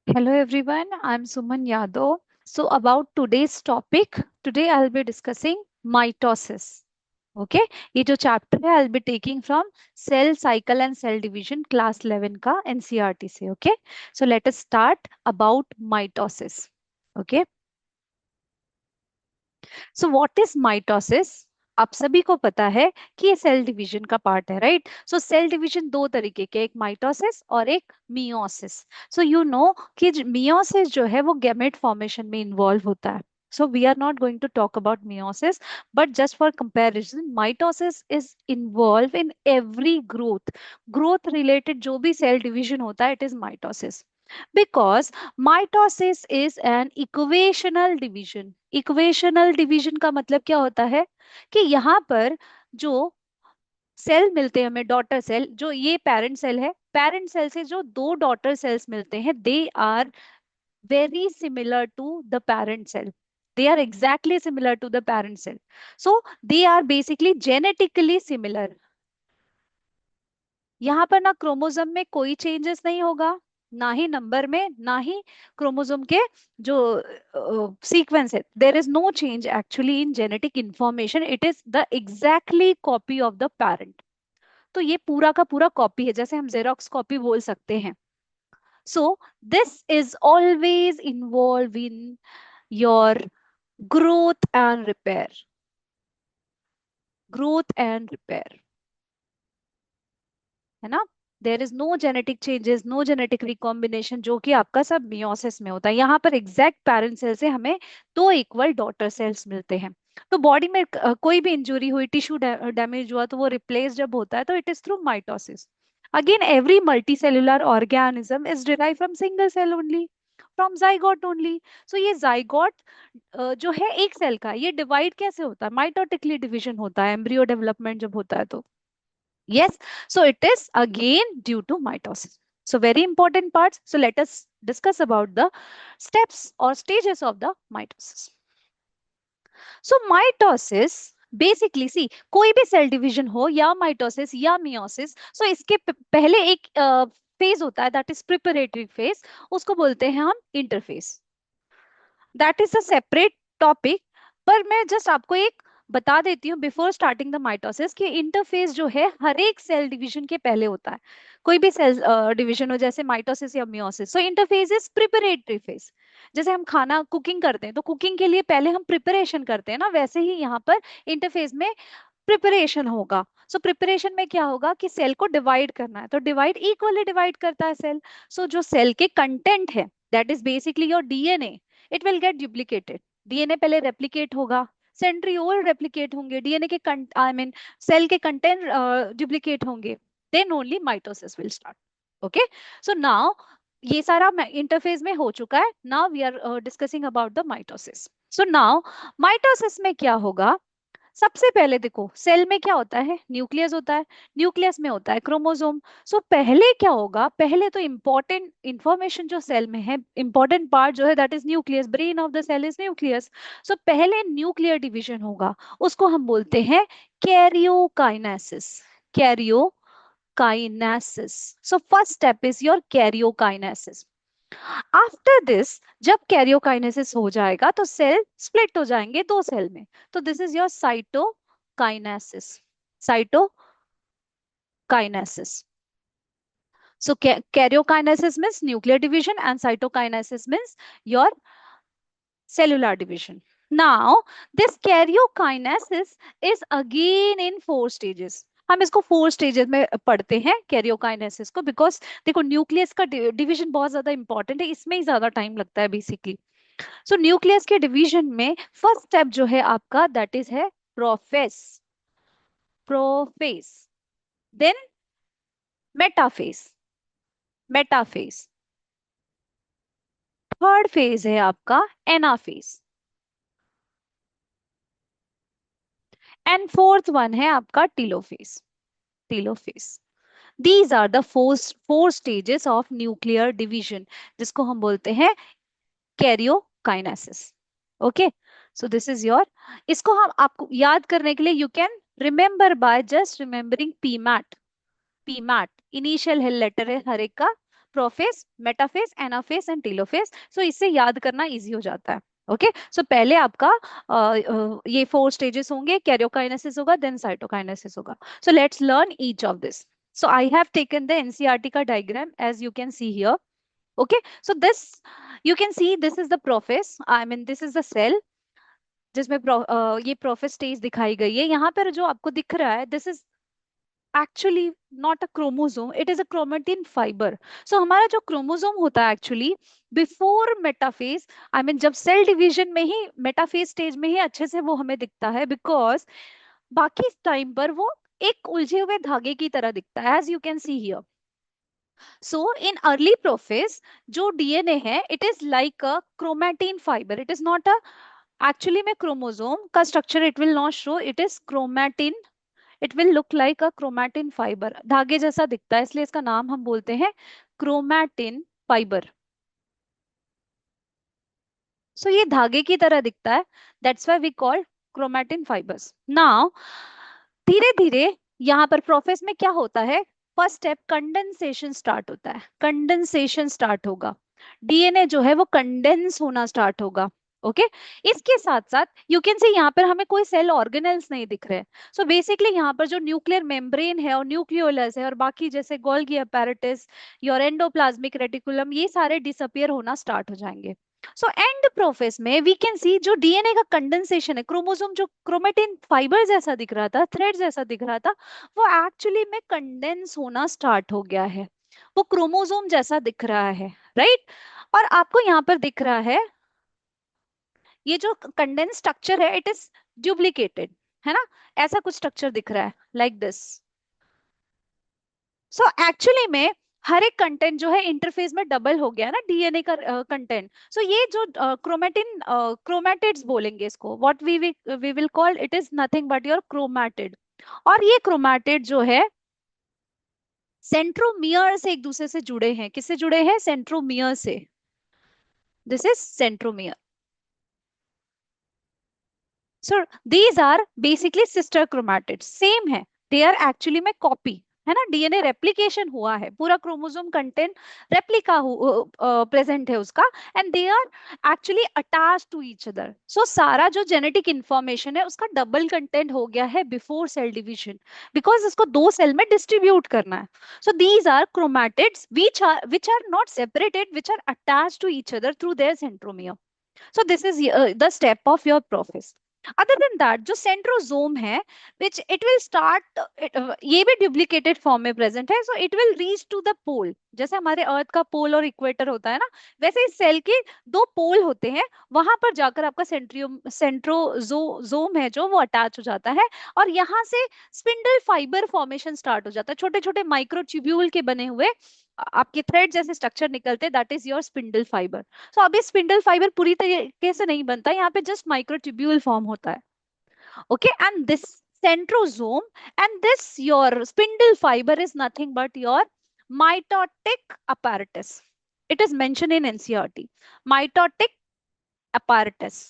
Hello everyone, I'm Suman Yadav. So about today's topic, today I'll be discussing mitosis. Okay, ये जो chapter है I'll be taking from cell cycle and cell division class 11 का NCERT से. Okay, so let us start about mitosis. Okay, so what is mitosis? आप सभी को पता है कि ये सेल डिवीजन का पार्ट है, राइट? सो सेल डिवीजन दो तरीके के, एक माइटोसिस और एक मियोसिस. सो यू नो कि मियोसिस जो है वो गैमेट फॉर्मेशन में इन्वॉल्व होता है. So we are not going to talk about meiosis, but just for comparison, mitosis is involved in every growth related जो भी cell division होता है, it is mitosis. Because mitosis is an equational division. Equational division का मतलब क्या होता है कि यहाँ पर जो सेल मिलते हैं हमें, डॉटर सेल, जो ये पेरेंट सेल है, पेरेंट सेल से जो दो डॉटर सेल्स मिलते हैं, they are very similar to the parent cell. They are exactly similar to the parent cell. So they are basically genetically similar. यहाँ पर ना क्रोमोसोम में कोई चेंजेस नहीं होगा, ना ही नंबर में, ना ही क्रोमोसोम के जो सीक्वेंस है. There is no change actually in genetic information. It is the exactly copy of the parent. तो ये पूरा का पूरा कॉपी है, जैसे हम जेरोक्स कॉपी बोल सकते हैं. So this is always involve in your growth and repair. Growth and repair, है ना? There is no genetic changes, no genetic recombination, जो कि आपका सब मियोसिस में होता है. यहाँ पर एग्जैक्ट पेरेंट सेल से हमें दो इक्वल डॉटर सेल्स मिलते हैं. तो बॉडी में कोई भी इंजुरी हुई, टिश्यू डैमेज हुआ, तो वो रिप्लेस जब होता है तो it is through mitosis. Again every multicellular organism is derive from single cell only, from zygote only. So ये जाइगोट जो है एक सेल का, ये डिवाइड कैसे होता है? माइटोटिकली डिवीजन होता है एम्ब्रियो डेवलपमेंट जब होता है तो. Yes, so it is again due to mitosis. So very important parts. So let us discuss about the steps or stages of the mitosis. So mitosis basically, see, कोई भी cell division हो या mitosis या meiosis, सो इसके पहले एक phase होता है, दैट इज प्रिपरेटरी फेज. उसको बोलते हैं हम interface. That is a separate topic. पर मैं जस्ट आपको एक बता देती हूँ बिफोर स्टार्टिंग द माइटोसिस कि इंटरफेस जो है हर एक सेल डिवीजन के पहले होता है. कोई भी सेल डिवीजन हो, जैसे माइटोसिस या meiosis, so interface is preparatory phase. जैसे हम खाना कुकिंग करते हैं तो कुकिंग के लिए पहले हम प्रिपरेशन करते हैं ना, वैसे ही यहाँ पर इंटरफेस में प्रिपरेशन होगा. सो प्रिपरेशन में क्या होगा कि सेल को डिवाइड करना है, तो डिवाइड इक्वली डिवाइड करता है सेल. सो जो सेल के कंटेंट है, that is basically your DNA, it will get duplicated. DNA पहले रेप्लिकेट होगा, सेंट्रियोल रेप्लिकेट होंगे, डीएनए के आई मीन सेल के कंटेंट डुप्लीकेट होंगे, then only mitosis will start. Okay, so now ये सारा इंटरफेज में हो चुका है. Now we are discussing about the mitosis. So now mitosis में क्या होगा? सबसे पहले देखो, सेल में क्या होता है? न्यूक्लियस होता है. न्यूक्लियस में होता है क्रोमोसोम. सो पहले क्या होगा? पहले तो इंपॉर्टेंट इंफॉर्मेशन जो सेल में है, इंपॉर्टेंट पार्ट जो है, that is nucleus. Brain of the cell is nucleus. So पहले न्यूक्लियर डिवीजन होगा, उसको हम बोलते हैं karyokinesis. Karyokinesis. So first step is your karyokinesis. After this, जब कैरियोकाइनेसिस हो जाएगा तो सेल स्प्लिट हो जाएंगे दो सेल में. तो this is your cytokinesis. Cytokinesis. So karyokinesis means nuclear division and cytokinesis means your cellular division. Now, this karyokinesis is again in four stages. हम इसको फोर स्टेजेस में पढ़ते हैं कैरियोकाइनेसिस को, बिकॉज देखो न्यूक्लियस का डिवीजन बहुत ज्यादा इंपॉर्टेंट है, इसमें ही ज्यादा टाइम लगता है बेसिकली. सो न्यूक्लियस के डिवीजन में फर्स्ट स्टेप जो है आपका, दैट इज है prophase. Prophase. Then metaphase. Metaphase. Third phase है आपका एनाफेज. एंड फोर्थ वन है आपका telophase. Telophase. These are the four stages of nuclear division, जिसको हम बोलते हैं karyokinesis. Okay, so this is your. इसको हम आपको याद करने के लिए you can remember by just remembering PMAT. PMAT initial letter है हर एक का. Prophase, metaphase, anaphase and telophase. So इससे याद करना इजी हो जाता है। ओके, सो पहले आपका ये 4 स्टेजेस होंगे, कैरियोकाइनेसिस होगा, देन साइटोकाइनेसिस होगा। So let's learn each of this. So I have taken the NCERT का diagram as you can see here. Okay, so this you can see this is the prophase. I mean this is the cell जिसमें ये profess stage दिखाई गई है। यहाँ पर जो आपको दिख रहा है this is actually not a chromosome, it is a chromatin fibre. So हमारा जो क्रोमोसोम होता है actually before metaphase, I mean जब सेल डिवीजन में ही मेटाफेज स्टेज में ही अच्छे से वो हमें दिखता है, बिकॉज बाकी टाइम पर वो एक उलझे हुए धागे की तरह दिखता है as you can see here. So in early prophase जो डीएनए है it is like a chromatin fibre, it is not a actually में क्रोमोसोम का structure it will not show, it is chromatin, it will look like a chromatin fibre, धागे जैसा दिखता है इसलिए इसका नाम हम बोलते हैं क्रोमैटिन फाइबर। सो ये धागे की तरह दिखता है, that's why we call chromatin fibres. Now धीरे धीरे यहाँ पर प्रोसेस में क्या होता है, फर्स्ट स्टेप कंडेंसेशन स्टार्ट होता है, कंडेंसेशन स्टार्ट होगा, डीएनए जो है वो कंडेंस होना स्टार्ट होगा। ओके, इसके साथ साथ यू कैन सी यहाँ पर हमें कोई सेल ऑर्गेनेल्स नहीं दिख रहे। सो बेसिकली यहाँ पर जो न्यूक्लियर मेम्ब्रेन है और न्यूक्लियोलस है और बाकी जैसे Golgi apparatus, your endoplasmic reticulum, ये सारे डिसअपियर होना स्टार्ट हो जाएंगे। सो एंड प्रोफेस में वी कैन सी जो डीएनए का कंडेंसेशन है, क्रोमोसोम जो क्रोमेटिन फाइबर जैसा दिख रहा था, थ्रेड जैसा दिख रहा था, वो एक्चुअली में कंडेंस होना स्टार्ट हो गया है, वो क्रोमोसोम जैसा दिख रहा है, राइट। और आपको यहाँ पर दिख रहा है ये जो कंडेंस स्ट्रक्चर है इट इज डुप्लीकेटेड, है ना, ऐसा कुछ स्ट्रक्चर दिख रहा है लाइक दिस। सो एक्चुअली में हर एक कंटेंट जो है इंटरफेस में डबल हो गया ना डीएनए का कंटेंट। सो ये जो क्रोमेटिन क्रोमैटिड्स बोलेंगे इसको, what we will call, it is nothing but your chromatid. और ये क्रोमैटिड जो है सेंट्रोमियर से एक दूसरे से जुड़े हैं, किससे जुड़े हैं, सेंट्रोमियर से, this is centromere. So these are basically sister chromatids, same है, दे आर एक्चुअली में कॉपी, है ना, डीएनए रेप्लिकेशन हुआ है, पूरा क्रोमोसोम कंटेंट रेप्लिका प्रेजेंट है उसका, and they are actually attach to each other. So सारा जो जेनेटिक इंफॉर्मेशन है उसका डबल कंटेंट हो गया है बिफोर सेल डिवीजन, बिकॉज इसको 2 सेल में डिस्ट्रीब्यूट करना है। So these are chromatids which are not separated, which are attached to each other through their centromere. So this is the step of your process. Other than that जो centrosome है which it will start ये भी duplicated form में present है, so it will reach to the pole, जैसे हमारे अर्थ का पोल और इक्वेटर होता है ना, वैसे इस सेल के 2 पोल होते हैं, वहां पर जाकर आपका सेंट्रोजोम है जो वो अटैच हो जाता है, और यहाँ से स्पिंडल फाइबर फॉर्मेशन स्टार्ट हो जाता है, छोटे छोटे माइक्रोट्यूब्यूल के बने हुए आपके थ्रेड जैसे स्ट्रक्चर निकलते हैं, that is your spindle fibre. So अभी स्पिंडल फाइबर पूरी तरीके से नहीं बनता, यहाँ पे जस्ट माइक्रोट्यूब्यूल फॉर्म होता है। Okay, and this centrosome and this your spindle fiber is nothing but your mitotic apparatus. It is mentioned in NCERT, mitotic apparatus.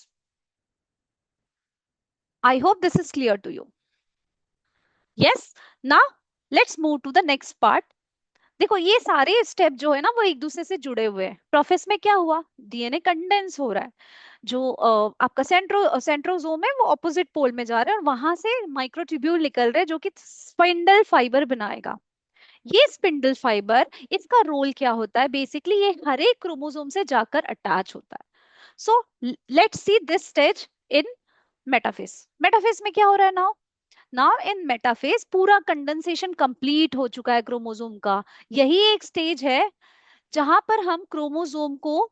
I hope this is clear to you. Yes, now let's move to the next part. देखो ये सारे step जो है ना वो एक दूसरे से जुड़े हुए हैं। प्रोसेस में क्या हुआ, डीएनए कंडेंस हो रहा है, जो आपका सेंट्रोजोम है वो ऑपोजिट पोल में जा रहा है और वहां से माइक्रोट्यूब्यूल निकल रहे हैं जो कि स्पिंडल फाइबर बनाएगा। ये स्पिंडल फाइबर, इसका रोल क्या होता है, बेसिकली ये हर एक क्रोमोसोम से जाकर अटैच होता है। So let's see this stage in metaphase. Metaphase में क्या हो रहा है नाउ, नाउ इन मेटाफेज पूरा कंडेंसेशन कंप्लीट हो चुका है क्रोमोसोम का। यही एक स्टेज है जहां पर हम क्रोमोसोम को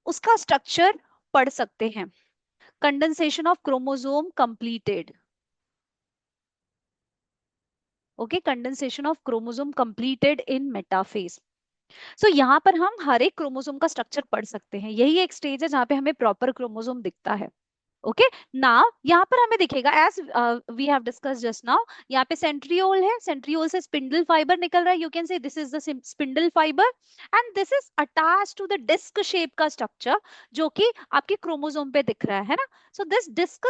उसका स्ट्रक्चर पढ़ सकते हैं। Condensation of chromosome completed. Okay, condensation of chromosome completed in metaphase. So यहाँ पर हम हर एक क्रोमोसोम का स्ट्रक्चर पढ़ सकते हैं, यही एक स्टेज है जहाँ पे हमें प्रॉपर क्रोमोसोम दिखता है। ओके, नाउ यहाँ पर हमें दिखेगा as we have discuss just now, यहाँ पे सेंट्रियोल है, सेंट्रियोल से स्पिंडल फाइबर निकल रहा है, you can say this is the spindle fibre and this is attach to the disc shape का स्ट्रक्चर जो कि आपके क्रोमोसोम पे दिख रहा है ना। So this disc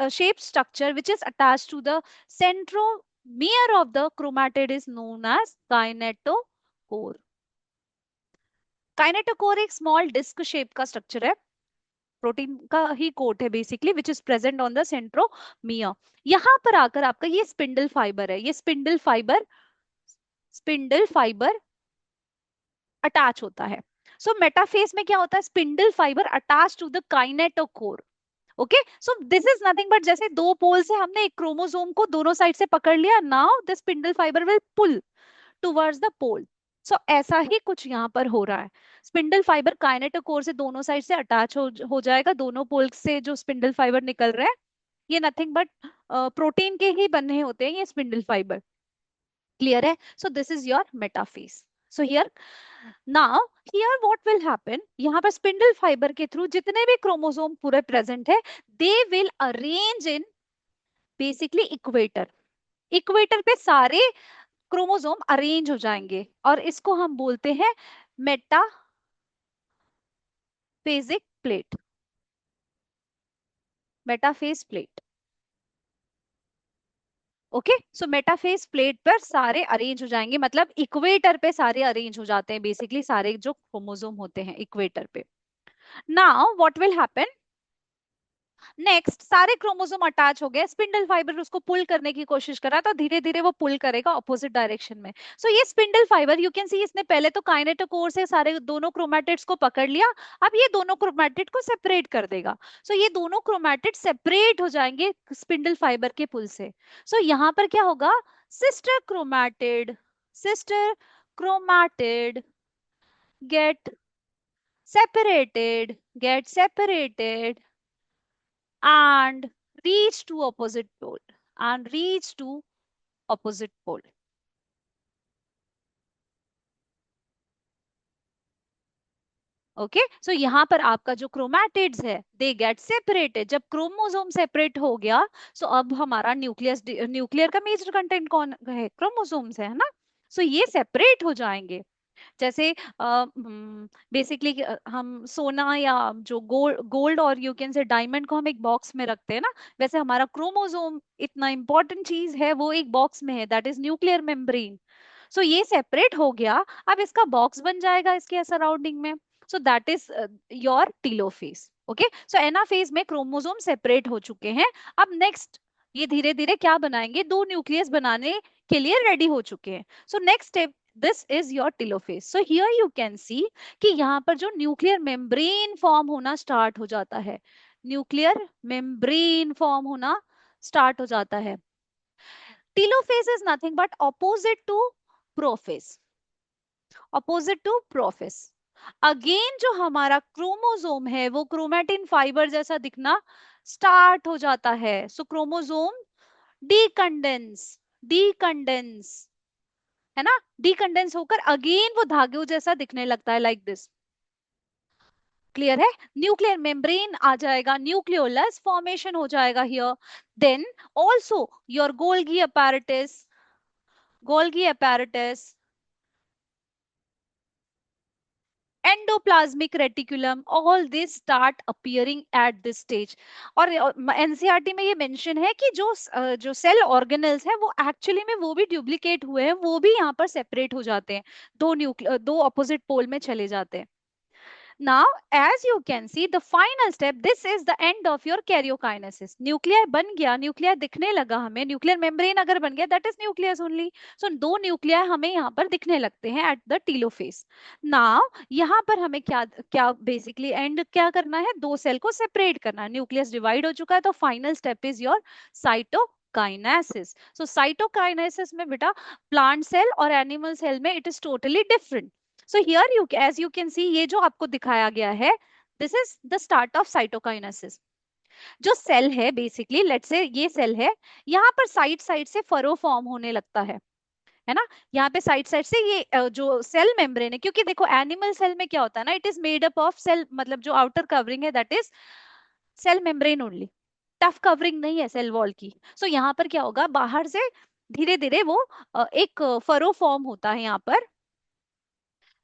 shape structure which is attach to the centromere of the chromatid is known as kinetochore. Kinetochore. Kinetochore एक स्मॉल डिस्क शेप का स्ट्रक्चर है, प्रोटीन का ही कोट है basically, which is present on the centromere. यहाँ पर आकर आपका ये स्पिंडल फाइबर है, ये स्पिंडल फाइबर अटैच होता है। सो मेटाफेज में क्या होता है, spindle fibre attach to the kinetochore. Okay, so this is nothing but जैसे दो पोल से हमने एक क्रोमोसोम को दोनों साइड से पकड़ लिया, now the spindle fibre will pull towards the pole. So ऐसा ही कुछ यहाँ पर हो रहा है। स्पिंडल फाइबर काइनेटोकोर से दोनों साइड से अटैच हो जाएगा, दोनों पोल से जो स्पिंडल फाइबर निकल रहे हैं ये नथिंग बट प्रोटीन के ही बने होते हैं ये स्पिंडल फाइबर। क्लियर है? सो this is your metaphase. So here now here what will happen, यहाँ पर स्पिंडल फाइबर के थ्रू जितने भी क्रोमोसोम पूरे प्रेजेंट है, they will arrange in basically equator. Equator पे सारे क्रोमोसोम अरेंज हो जाएंगे और इसको हम बोलते हैं metaphasic plate, metaphase plate. Okay, so metaphase plate पर सारे अरेंज हो जाएंगे, मतलब इक्वेटर पे सारे अरेंज हो जाते हैं बेसिकली, सारे जो क्रोमोसोम होते हैं इक्वेटर पे। Now what will happen, next सारे क्रोमोसोम अटैच हो गए, स्पिंडल फाइबर उसको पुल करने की कोशिश कर रहा, तो धीरे धीरे वो पुल करेगा ऑपोजिट डायरेक्शन में। सो ये स्पिंडल फाइबर यू कैन सी, इसने पहले तो काइनेटोकोर से सारे दोनों क्रोमैटिड्स को पकड़ लिया, अब ये दोनों क्रोमैटिड को सेपरेट कर देगा। सो ये दोनों क्रोमैटिड सेपरेट हो जाएंगे स्पिंडल फाइबर के पुल से। सो यहाँ पर क्या होगा, sister chromatid, sister chromatid get separated and reach to opposite pole, and reach to opposite pole. Okay, so यहाँ पर आपका जो क्रोमैटिड्स है दे गेट सेपरेटेड, जब क्रोमोसोम सेपरेट हो गया, सो अब हमारा न्यूक्लियर का मेजर कंटेंट कौन है, क्रोमोसोम्स है ना। सो ये सेपरेट हो जाएंगे, जैसे बेसिकली हम सोना या जो गोल्ड और यू कैन से डायमंड को हम एक बॉक्स में रखते हैं ना, वैसे हमारा क्रोमोसोम इतना इंपॉर्टेंट चीज है वो एक बॉक्स में है, दैट इज न्यूक्लियर मेम्ब्रेन। सो ये सेपरेट हो गया, अब इसका बॉक्स बन जाएगा इसके सराउंडिंग में। So that is your telophase. Okay, so anaphase में क्रोमोसोम सेपरेट हो चुके हैं, अब नेक्स्ट ये धीरे धीरे क्या बनाएंगे, दो न्यूक्लियस बनाने के लिए रेडी हो चुके हैं। So next step, this is your telophase. So here you can see कि यहाँ पर जो न्यूक्लियर मेम्ब्रेन फॉर्म होना स्टार्ट हो जाता है, न्यूक्लियर मेम्ब्रेन फॉर्म होना स्टार्ट हो जाता है। Telophase is nothing but opposite to prophase, opposite to prophase. Again जो हमारा क्रोमोसोम है वो क्रोमैटिन फाइबर जैसा दिखना स्टार्ट हो जाता है। सो क्रोमोसोम डीकंडेंस, डीकंडेंस है ना, डीकंडेंस होकर अगेन वो धागे जैसा दिखने लगता है, लाइक दिस। क्लियर है? न्यूक्लियर मेम्ब्रेन आ जाएगा, न्यूक्लियोलस फॉर्मेशन हो जाएगा here. Then also your Golgi apparatus, endoplasmic reticulum, all this start appearing at this stage। और एनसीईआरटी में ये मेंशन है कि जो सेल ऑर्गेनल्स है वो एक्चुअली में वो भी डुप्लीकेट हुए हैं, वो भी यहाँ पर सेपरेट हो जाते हैं, दो अपोजिट पोल में चले जाते हैं। Now, as you can see, the final step, this is the end of your karyokinesis. Nuclear बन गया, न्यूक्लियर दिखने लगा हमें, न्यूक्लियर मेम्ब्रेन अगर बन गया, that is nucleus only. So, दो न्यूक्लियर हमें यहाँ पर दिखने लगते हैं at the telophase. Now, यहाँ पर हमें क्या क्या बेसिकली एंड क्या करना है, दो सेल को सेपरेट करना है, न्यूक्लियस डिवाइड हो चुका है, तो final step is your cytokinesis. So cytokinesis में बेटा प्लांट सेल और एनिमल सेल में it is totally different. So here you, as you can see, ये जो आपको दिखाया गया है, this is the start of cytokinesis। जो सेल है बेसिकली, लेट्स से ये सेल है, यहाँ पर साइड साइड से फरो फॉर्म होने लगता है ना, यहाँ पे साइड साइड से ये जो सेल मेम्ब्रेन है, क्योंकि देखो एनिमल सेल में क्या होता है ना, it is made up of cell, मतलब जो आउटर कवरिंग है that is cell membrane only, tough covering नहीं है सेल वॉल की। सो यहाँ पर क्या होगा, बाहर से धीरे धीरे वो एक फरो फॉर्म होता है यहाँ पर,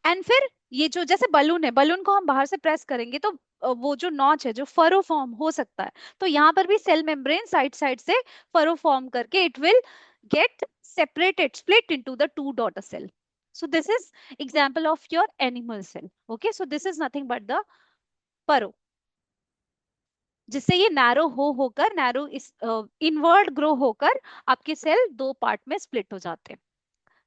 एंड फिर ये जो जैसे बलून है, बलून को हम बाहर से प्रेस करेंगे तो वो जो नॉच है, जो फरो फॉर्म हो सकता है, तो यहाँ पर भी सेल मेम्ब्रेन साइड साइड से फरो फॉर्म करके it will get separated, split into the two daughter cell. So this is example of your animal cell. Okay, so this is nothing but the paro, जिससे ये narrow होकर narrow इस inward grow होकर आपके cell दो part में split हो जाते हैं.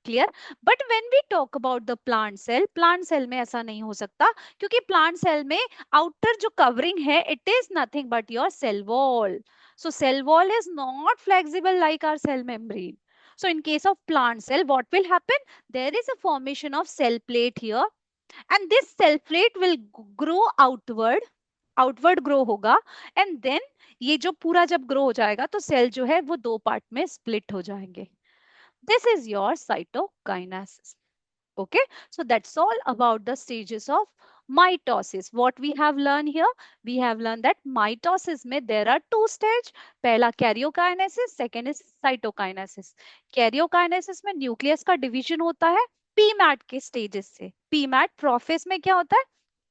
Clear. But when we talk about the plant cell में ऐसा नहीं हो सकता, क्योंकि प्लांट सेल में आउटर जो कवरिंग है it is nothing but your cell wall. So cell wall is not flexible like our cell membrane. So in case of plant cell, what will happen? There is a formation of cell plate here, and this cell plate will grow outward grow होगा. And then ये जो पूरा जब grow हो जाएगा तो cell जो है वो दो पार्ट में स्प्लिट हो जाएंगे. This is your cytokinesis. Okay, so that's all about the stages of mitosis. What we have learned here, we have learned that mitosis में there are two stages. पहला karyokinesis, second is cytokinesis. Karyokinesis में nucleus का division होता है पीमैट के stages से. पीमैट profess में क्या होता है?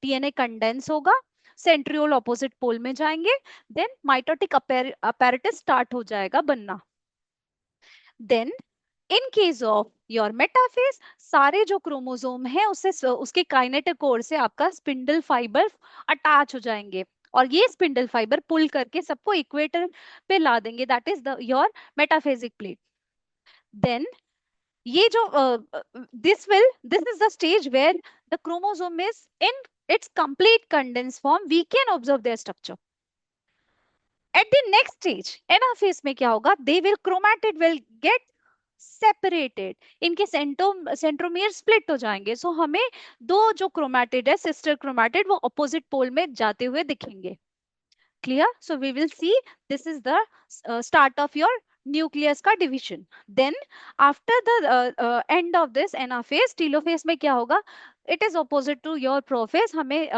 डीएनए कंडेंस होगा, सेंट्रियोल ऑपोजिट पोल में जाएंगे, देन माइटोटिक अपैरेटस स्टार्ट हो जाएगा बनना. Then in case of your metaphase, सारे जो क्रोमोसोम है उससे उसके काइनेटिक कोर से आपका स्पिंडल फाइबर अटैच हो जाएंगे, और ये स्पिंडल फाइबर पुल करके सबको इक्वेटर पे ला देंगे. That is the your metaphasic plate. Then ये जो this is the stage where the chromosome is in its complete condense form. We can observe their structure. At the next stage anaphase में क्या होगा? They will chromatid will get separated, इनके centromere split हो जाएंगे. सो हमें दो जो क्रोमैटिड है सिस्टर क्रोमैटिड वो अपोजिट पोल में जाते हुए दिखेंगे. Clear? So we will see this is the start of your nucleus का division. Then after the end of this anaphase, telophase में क्या होगा? It is opposite to your prophase. हमें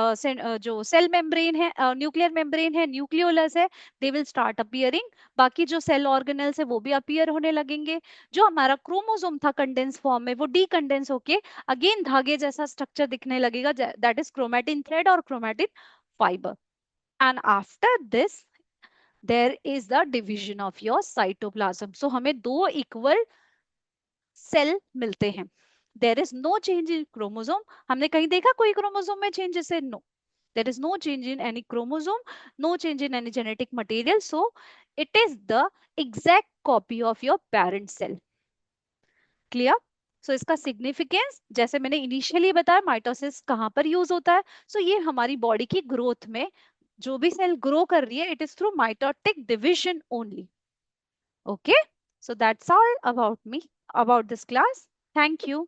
जो cell membrane है, nuclear membrane है, nucleolus है, they will start appearing. बाकी जो cell organelles है वो भी appear होने लगेंगे. जो हमारा क्रोमोसोम था कंडेंस फॉर्म में वो डीकंडेंस होके अगेन धागे जैसा स्ट्रक्चर दिखने लगेगा. दैट इज क्रोमैटिन थ्रेड और chromatin fibre. And after this there is the division of your cytoplasm. So हमें दो equal सेल मिलते हैं. There is no change in chromosome. हमने कहीं देखा कोई क्रोमोसोम में चेंज? जैसे no, there is no change in any chromosome, no change in any genetic material. So it is the exact copy of your parent cell. Clear? सो इसका significance जैसे मैंने initially बताया माइटोसिस कहाँ पर यूज होता है. सो ये हमारी बॉडी की ग्रोथ में जो भी सेल ग्रो कर रही है it is through mitotic division only. Okay, so that's all about me, about this class. Thank you.